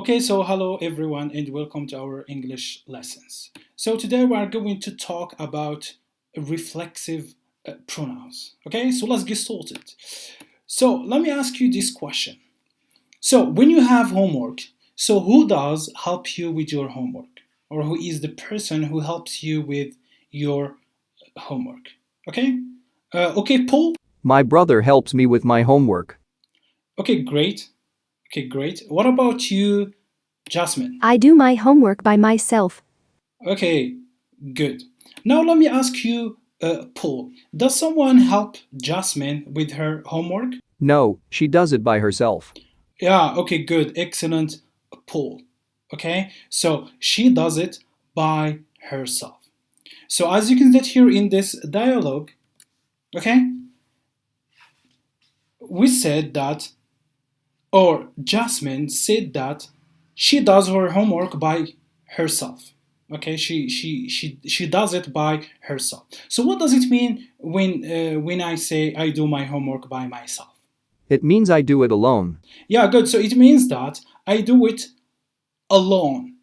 Okay, so hello everyone and welcome to our English lessons. So today we are going to talk about reflexive pronouns. Okay, so let's get started. So let me ask you this question. So when you have homework, so who does help you with your homework? Or who is the person who helps you with your homework? Okay? Okay, Paul? My brother helps me with my homework. Okay, great. Okay, great. What about you, Jasmine? I do my homework by myself. Okay, good. Now let me ask you, Paul, does someone help Jasmine with her homework? No, she does it by herself. Yeah, okay, good. Excellent, Paul. Okay, so she does it by herself. So as you can see here in this dialogue, okay, we said that, or Jasmine said that she does her homework by herself. Okay, she does it by herself. So what does it mean when I say I do my homework by myself? It means I do it alone. Yeah, good. So it means that I do it alone.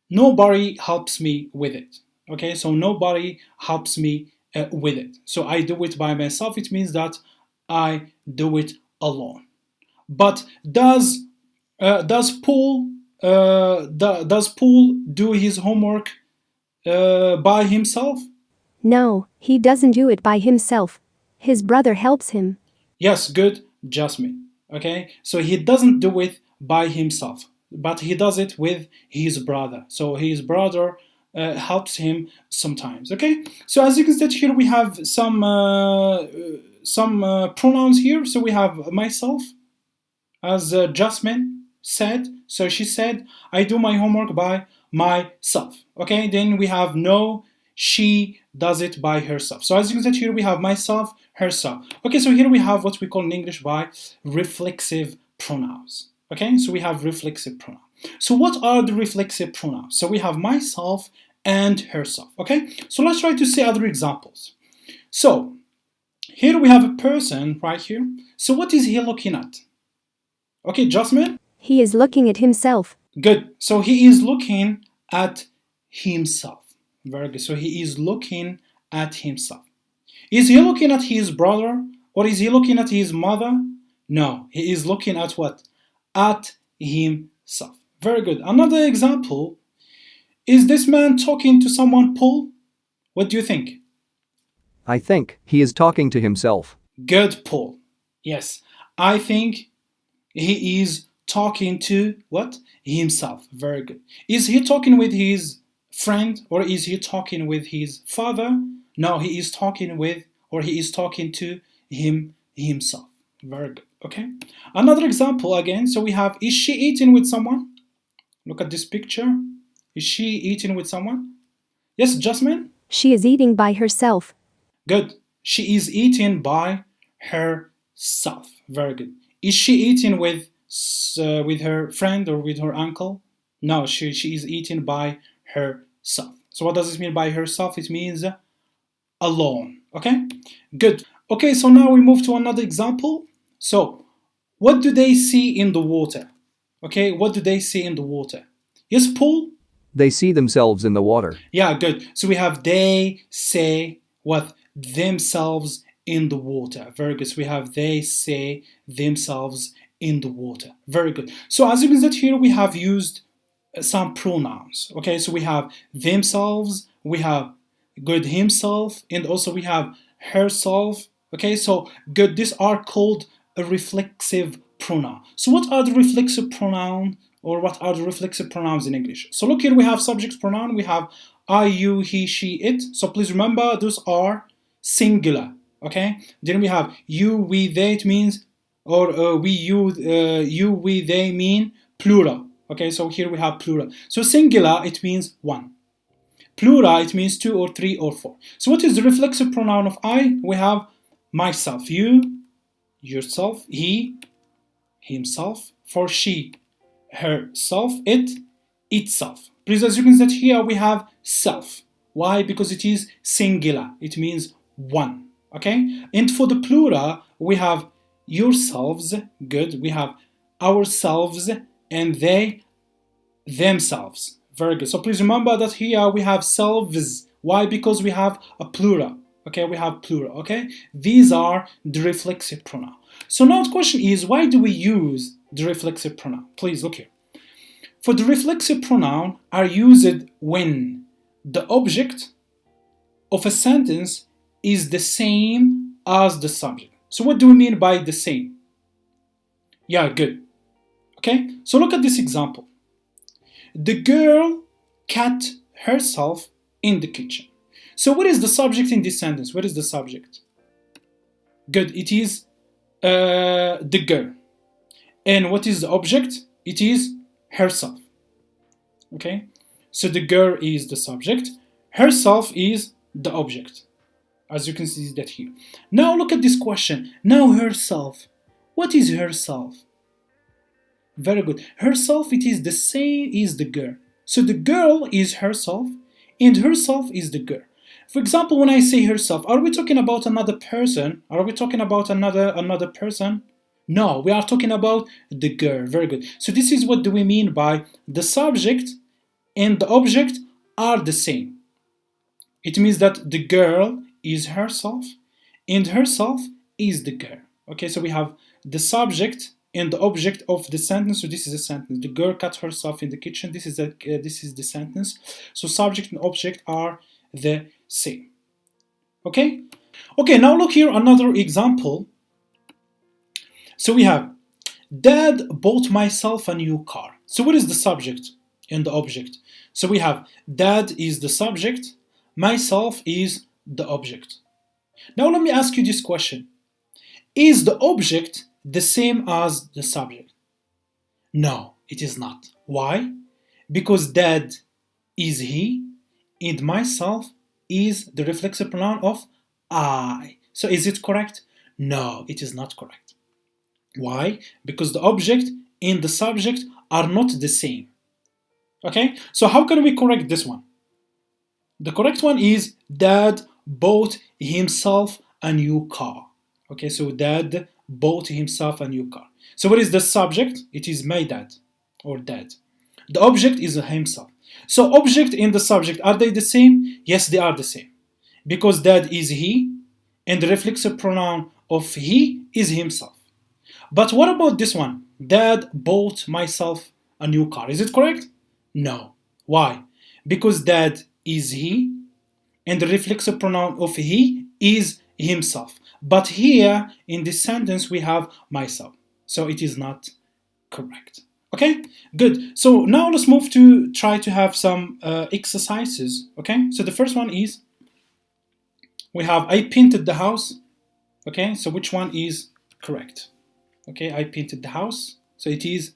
Nobody helps me with it. Okay, so nobody helps me with it. So I do it by myself. It means that I do it alone. But does Paul do his homework by himself? No, he doesn't do it by himself. His brother helps him. Yes, good, Jasmine. Okay, so he doesn't do it by himself, but he does it with his brother. So his brother helps him sometimes. Okay, so as you can see here, we have some pronouns here. So we have myself, as Jasmine said. So she said, I do my homework by myself. Okay, then we have no, she does it by herself. So as you can see here, we have myself, herself. Okay, so here we have what we call in English by reflexive pronouns. Okay, so we have reflexive pronouns. So what are the reflexive pronouns? So we have myself and herself. Okay, so let's try to see other examples. So here we have a person right here. So what is he looking at? Okay, Jasmine? He is looking at himself. Good. So he is looking at himself. Very good. So he is looking at himself. Is he looking at his brother or is he looking at his mother? No, he is looking at what? At himself. Very good. Another example, is this man talking to someone, Paul? What do you think? I think he is talking to himself. Good, Paul. Yes, I think he is talking to what? Himself. Very good. Is he talking with his friend or is he talking with his father? No, he is talking with or he is talking to himself. Very good. Okay. Another example again. So we have, is she eating with someone? Look at this picture. Is she eating with someone? Yes, Jasmine? She is eating by herself. Good. She is eating by herself. Very good. Is she eating with her friend or with her uncle? No, she is eating by herself. So what does it mean by herself? It means alone. Okay? Good. Okay, so now we move to another example. So, what do they see in the water? Okay, what do they see in the water? Yes, Paul? They see themselves in the water. Yeah, good. So we have they say what? Themselves in the water. Very good. So we have they say themselves in the water. Very good. So as you can see here, we have used some pronouns. Okay, so we have themselves, we have good himself, and also we have herself. Okay, so good. These are called a reflexive pronoun. So what are the reflexive pronoun or what are the reflexive pronouns in English? So look here, we have subject pronoun, we have I, you, he, she, it. So please remember those are singular. Okay, then we have you, we, they. It means or we, you, we, they mean plural. Okay, so here we have plural. So singular, it means one. Plural, it means two or three or four. So what is the reflexive pronoun of I? We have myself, you, yourself, he, himself, for she, herself, it, itself. Please, as you can see here, we have self. Why? Because it is singular. It means one. Okay? And for the plural, we have yourselves. Good. We have ourselves and they, themselves. Very good. So please remember that here we have selves. Why? Because we have a plural. Okay, we have plural. Okay, these are the reflexive pronoun. So now the question is, why do we use the reflexive pronoun? Please look here. For the reflexive pronoun are used when the object of a sentence is the same as the subject. So what do we mean by the same? Yeah, good. Okay, so look at this example. The girl cut herself in the kitchen. So what is the subject in this sentence? What is the subject? Good, it is the girl. And what is the object? It is herself. Okay, so the girl is the subject, herself is the object, as you can see that here. Now look at this question. Now herself. What is herself? Very good. Herself, it is the same as the girl. So the girl is herself and herself is the girl. For example, when I say herself, are we talking about another person? Are we talking about another person? No, we are talking about the girl. Very good. So this is what do we mean by the subject and the object are the same. It means that the girl is herself and herself is the girl. Okay, so we have the subject and the object of the sentence. So this is a sentence. The girl cut herself in the kitchen. This is the sentence. So subject and object are the same. Okay? Okay, now look here, another example. So we have, Dad bought myself a new car. So what is the subject and the object? So we have, Dad is the subject, myself is the object. Now let me ask you this question. Is the object the same as the subject? No, it is not. Why? Because Dad is he and myself is the reflexive pronoun of I. So is it correct? No, it is not correct. Why? Because the object and the subject are not the same. Okay, so how can we correct this one? The correct one is Dad bought himself a new car. Okay, so Dad bought himself a new car. So what is the subject? It is my dad or dad. The object is himself. So object and the subject, are they the same? Yes, they are the same. Because Dad is he and the reflexive pronoun of he is himself. But what about this one? Dad bought myself a new car. Is it correct? No. Why? Because Dad is he and the reflexive pronoun of he is himself. But here in this sentence we have myself. So it is not correct. Okay, good. So now let's move to try to have some exercises. Okay, so the first one is we have I painted the house. Okay, so which one is correct? Okay, I painted the house. So it is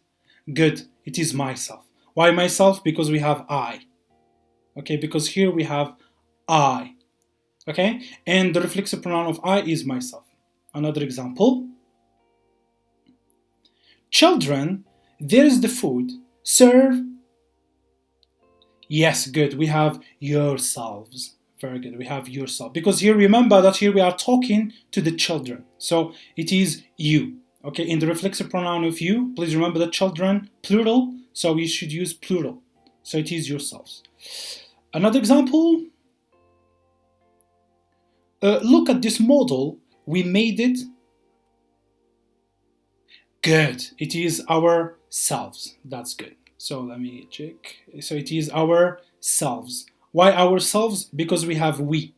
good. It is myself. Why myself? Because we have I. Okay, because here we have I. Okay, and the reflexive pronoun of I is myself. Another example. Children, there is the food. Serve. Yes, good. We have yourselves. Very good. We have yourself. Because here, remember that here we are talking to the children. So it is you. Okay, in the reflexive pronoun of you, please remember that children, plural. So we should use plural. So it is yourselves. Another example. Look at this model. We made it. Good. It is ourselves. That's good. So let me check. So it is ourselves. Why ourselves? Because we have we.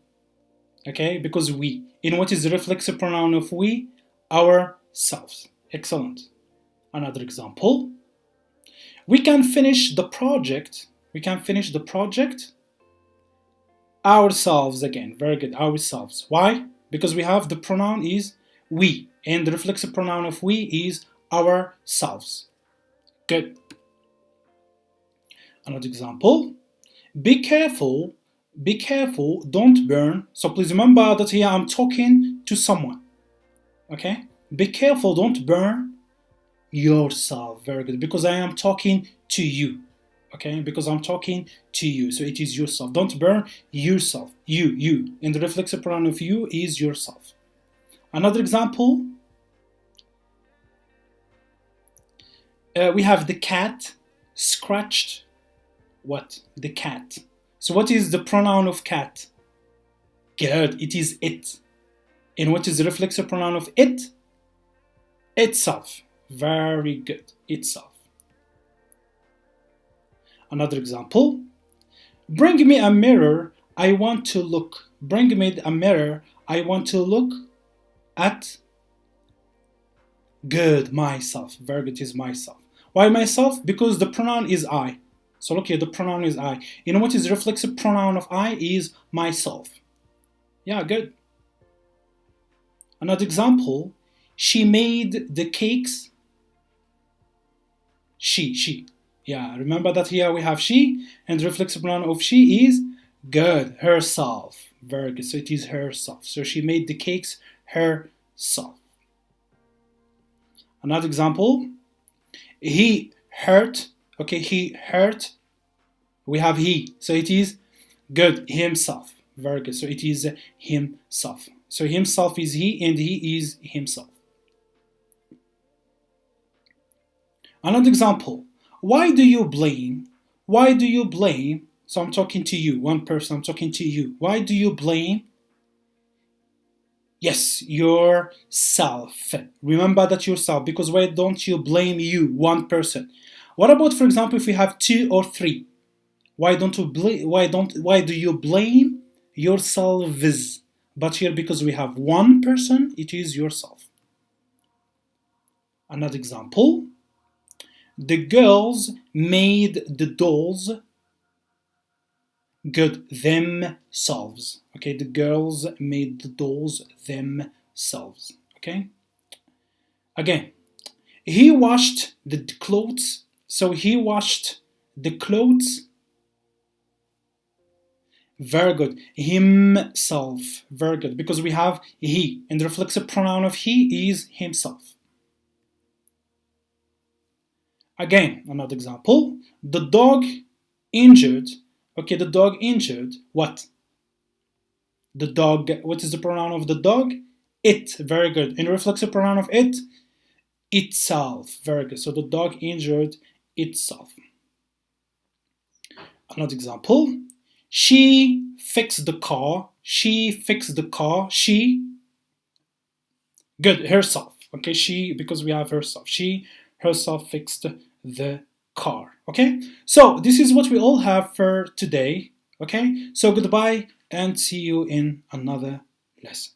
Okay? Because we. And what is the reflexive pronoun of we? Ourselves. Excellent. Another example. We can finish the project. We can finish the project ourselves again. Very good. Ourselves. Why? Because we have the pronoun is we. And the reflexive pronoun of we is ourselves. Good. Another example. Be careful, don't burn. So please remember that here I'm talking to someone. Okay? Be careful, don't burn yourself. Very good. Because I am talking to you. Okay? Because I'm talking to you. So it is yourself. Don't burn yourself. You. And the reflexive pronoun of you is yourself. Another example. We have the cat. scratched what? The cat. So what is the pronoun of cat? Good, it is it. And what is the reflexive pronoun of it? Itself. Very good, itself. Another example. Bring me a mirror, I want to look. Bring me a mirror, I want to look at. Good, myself. Very good, is myself. Why myself? Because the pronoun is I. So look here, the pronoun is I. You know what is the reflexive pronoun of I? Is myself. Yeah, good. Another example. She made the cakes. She. Yeah, remember that here we have she, and the reflexive pronoun of she is good, herself. Very good, so it is herself. So she made the cakes herself. Another example. He hurt. Okay, he hurt. We have he, so it is good, himself. Very good, so it is himself. So himself is he, and he is himself. Another example. Why do you blame? Why do you blame? So I'm talking to you, one person, I'm talking to you. Why do you blame? Yes, yourself. Remember that yourself, because why don't you blame you, one person? What about, for example, if we have two or three? Why do you blame yourselves? But here, because we have one person, it is yourself. Another example. The girls made the dolls. Good, themselves. Okay, the girls made the dolls themselves. Okay. Again, he washed the clothes. So he washed the clothes. Very good, himself. Very good, because we have he, and the reflexive pronoun of he is himself. Again, another example. The dog injured. Okay, the dog injured what? The dog, what is the pronoun of the dog? It. Very good. And reflexive pronoun of it? Itself. Very good. So the dog injured itself. Another example. She fixed the car. She fixed the car. She. Good, herself. Okay, she, because we have herself. She herself fixed the car. Okay, so this is what we all have for today. Okay, so goodbye and see you in another lesson.